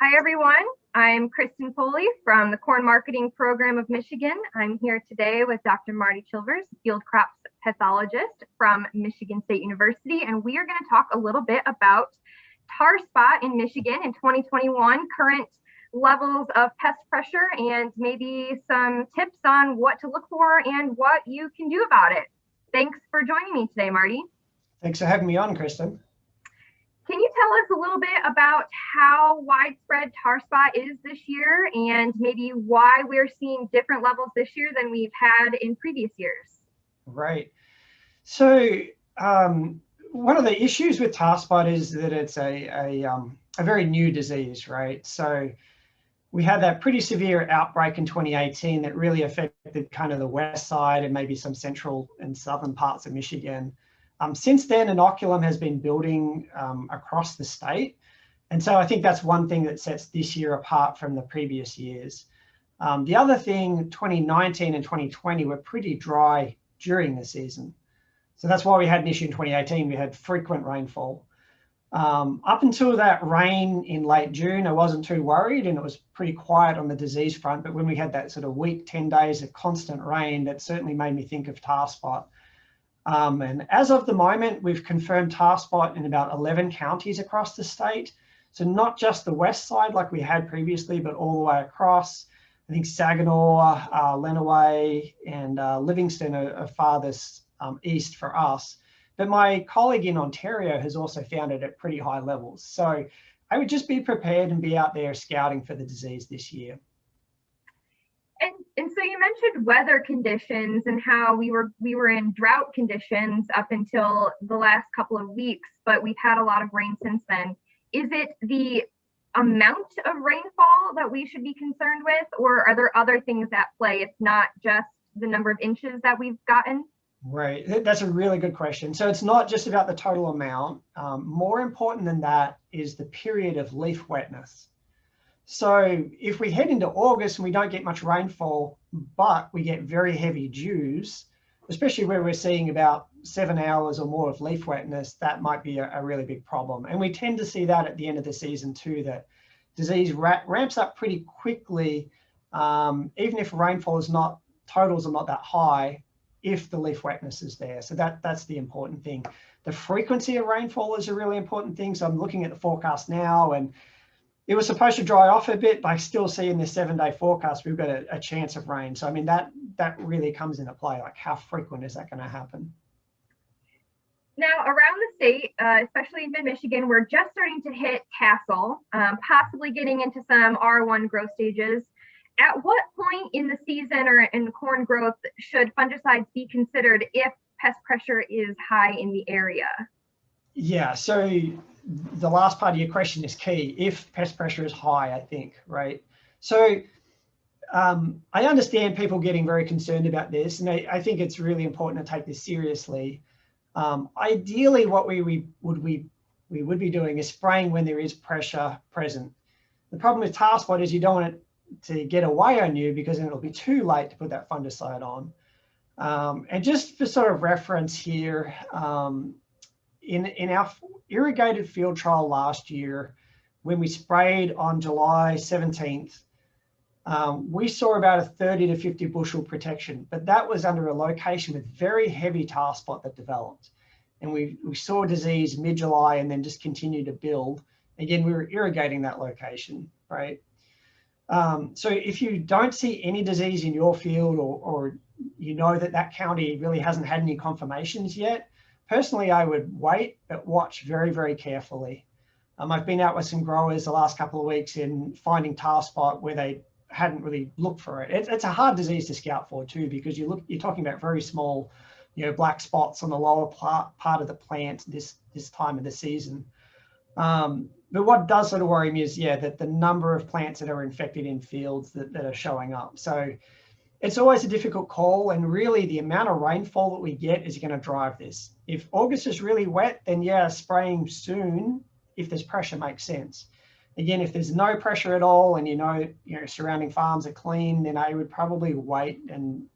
Hi, everyone. I'm Kristen Foley from the Corn Marketing Program of Michigan. I'm here today with Dr. Marty Chilvers, field crops pathologist from Michigan State University, and we are going to talk a little bit about tar spot in Michigan in 2021, current levels of pest pressure, and maybe some tips on what to look for and what you can do about it. Thanks for joining me today, Marty. Thanks for having me on, Kristen. Can you tell us a little bit about how widespread tar spot is this year and maybe why we're seeing different levels this year than we've had in previous years? Right. So one of the issues with tar spot is that it's a very new disease, right? So we had that pretty severe outbreak in 2018 that really affected kind of the west side and maybe some central and southern parts of Michigan. Since then, inoculum has been building across the state. And so I think that's one thing that sets this year apart from the previous years. The other thing, 2019 and 2020 were pretty dry during the season. So that's why we had an issue in 2018. We had frequent rainfall. Up until that rain in late June, I wasn't too worried and it was pretty quiet on the disease front. But when we had that sort of week, 10 days of constant rain, that certainly made me think of tar spot. And as of the moment, we've confirmed tar spot in about 11 counties across the state. So not just the west side like we had previously, but all the way across. I think Saginaw, Lenawee, and Livingston are farthest east for us. But my colleague in Ontario has also found it at pretty high levels. So I would just be prepared and be out there scouting for the disease this year. And so you mentioned weather conditions and how we were in drought conditions up until the last couple of weeks, but we've had a lot of rain since then. Is it the amount of rainfall that we should be concerned with, or are there other things at play? It's not just the number of inches that we've gotten? Right, that's a really good question. So it's not just about the total amount. More important than that is the period of leaf wetness. So if we head into August and we don't get much rainfall, but we get very heavy dews, especially where we're seeing about 7 hours or more of leaf wetness, that might be a really big problem. And we tend to see that at the end of the season too, that disease ramps up pretty quickly, even if rainfall is not, totals are not that high, if the leaf wetness is there. So that's the important thing. The frequency of rainfall is a really important thing. So I'm looking at the forecast now, and it was supposed to dry off a bit, but I still see in this 7-day forecast, we've got a chance of rain. So, I mean, that really comes into play, like how frequent is that going to happen? Now, around the state, especially in mid-Michigan, we're just starting to hit tassel, possibly getting into some R1 growth stages. At what point in the season or in corn growth should fungicides be considered if pest pressure is high in the area? Yeah, so the last part of your question is key. If pest pressure is high, I think, right? So I understand people getting very concerned about this, and I think it's really important to take this seriously. Ideally, what we would be doing is spraying when there is pressure present. The problem with tar spot is you don't want it to get away on you because then it'll be too late to put that fungicide on. And just for sort of reference here, in our irrigated field trial last year, when we sprayed on July 17th, we saw about a 30 to 50 bushel protection, but that was under a location with very heavy tar spot that developed. And we saw disease mid-July and then just continued to build. Again, we were irrigating that location, right? So if you don't see any disease in your field, or you know that county really hasn't had any confirmations yet, personally, I would wait, but watch very, very carefully. I've been out with some growers the last couple of weeks in finding tar spot where they hadn't really looked for it. It's a hard disease to scout for too, because you're talking about very small, black spots on the lower part of the plant this time of the season. But what does sort of worry me is, that the number of plants that are infected in fields that are showing up. So it's always a difficult call, and really the amount of rainfall that we get is going to drive this. If August is really wet, then spraying soon, if there's pressure, makes sense. Again, if there's no pressure at all and surrounding farms are clean, then I would probably wait and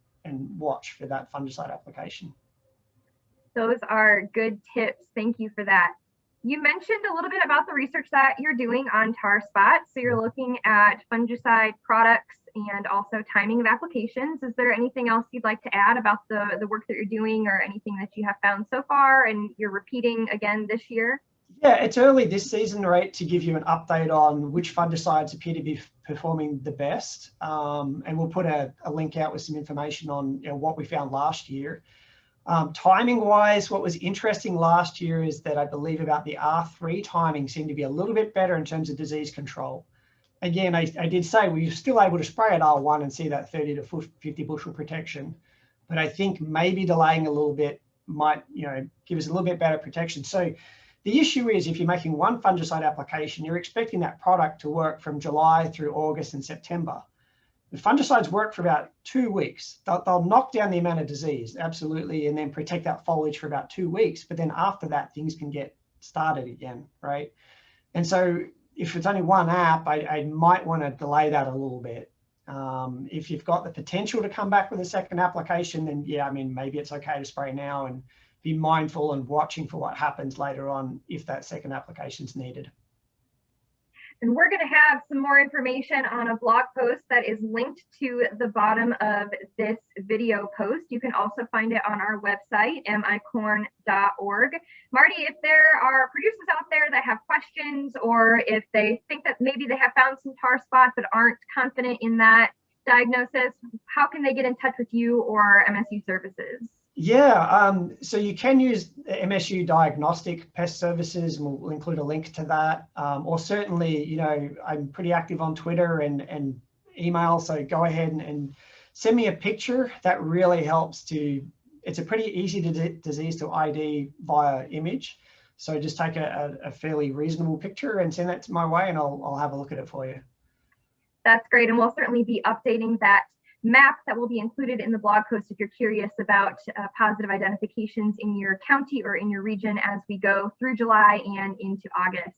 watch for that fungicide application. Those are good tips. Thank you for that. You mentioned a little bit about the research that you're doing on tar spots. So you're looking at fungicide products and also timing of applications. Is there anything else you'd like to add about the work that you're doing, or anything that you have found so far and you're repeating again this year? Yeah, it's early this season, right, to give you an update on which fungicides appear to be performing the best. And we'll put a link out with some information on what we found last year. Timing wise, what was interesting last year is that I believe about the R3 timing seemed to be a little bit better in terms of disease control. Again, I did say we were still able to spray at R1 and see that 30 to 50 bushel protection, but I think maybe delaying a little bit might give us a little bit better protection. So the issue is, if you're making one fungicide application, you're expecting that product to work from July through August and September. The fungicides work for about 2 weeks. They'll knock down the amount of disease, absolutely, and then protect that foliage for about 2 weeks. But then after that, things can get started again, right? And so if it's only one app, I might want to delay that a little bit. If you've got the potential to come back with a second application, then yeah, I mean, maybe it's okay to spray now and be mindful and watching for what happens later on if that second application is needed. And we're going to have some more information on a blog post that is linked to the bottom of this video post. You can also find it on our website, micorn.org. Marty, if there are producers out there that have questions, or if they think that maybe they have found some tar spots but aren't confident in that diagnosis, how can they get in touch with you or MSU services? Yeah, so you can use MSU Diagnostic Pest Services, and we'll include a link to that. Or certainly, I'm pretty active on Twitter and email, so go ahead and send me a picture. That really helps it's a pretty easy disease to ID via image. So just take a fairly reasonable picture and send that to my way, and I'll have a look at it for you. That's great, and we'll certainly be updating that map that will be included in the blog post if you're curious about positive identifications in your county or in your region as we go through July and into August.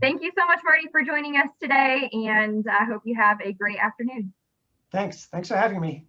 Thank you so much, Marty, for joining us today, and I hope you have a great afternoon. Thanks for having me.